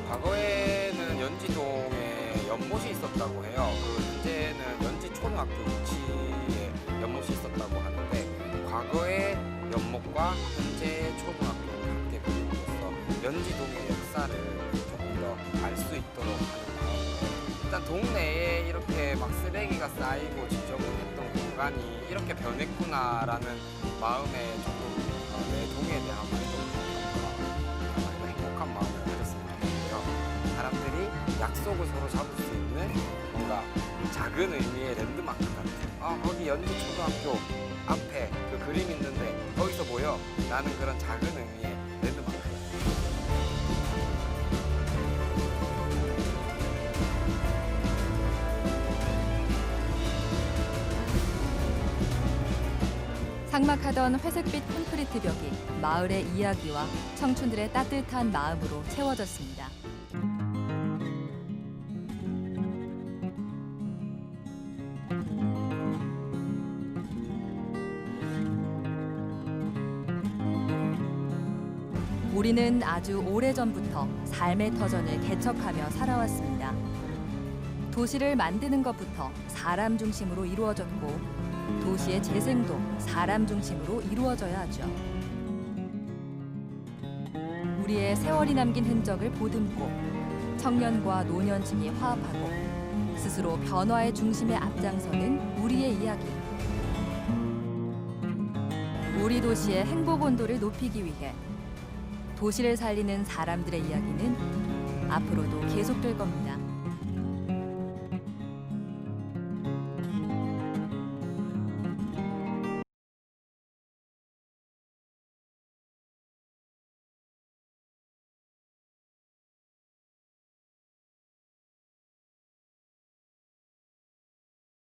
과거에는 연지동에 연못이 있었다고 해요. 현재는 연지 초등학교 위치에 연못이 있었다고 하는데 과거의 연못과 현재 초등학교를 함께 그림으로써 연지동의 역사를 조금 더 알 수 있도록 하는 마음. 일단 동네에 이렇게 막 쓰레기가 쌓이고 지저분했던 공간이 이렇게 변했구나라는 마음에 조금 내 동에 대한 만족감과 행복한 마음을 가졌으면 좋겠고요. 사람들이 약속을 서로 잡을 수 있는 뭔가 작은 의미의 랜드마크 같은 거기 연지초등학교 앞에 그 그림 있는데 거기서 보여 라는 그런 작은 의미의 랜드마크. 삭막하던 회색빛 콘크리트 벽이 마을의 이야기와 청춘들의 따뜻한 마음으로 채워졌습니다. 우리는 아주 오래전부터 삶의 터전을 개척하며 살아왔습니다. 도시를 만드는 것부터 사람 중심으로 이루어졌고 도시의 재생도 사람 중심으로 이루어져야 하죠. 우리의 세월이 남긴 흔적을 보듬고 청년과 노년층이 화합하고 스스로 변화의 중심에 앞장서는 우리의 이야기. 우리 도시의 행복 온도를 높이기 위해 도시를 살리는 사람들의 이야기는 앞으로도 계속될 겁니다.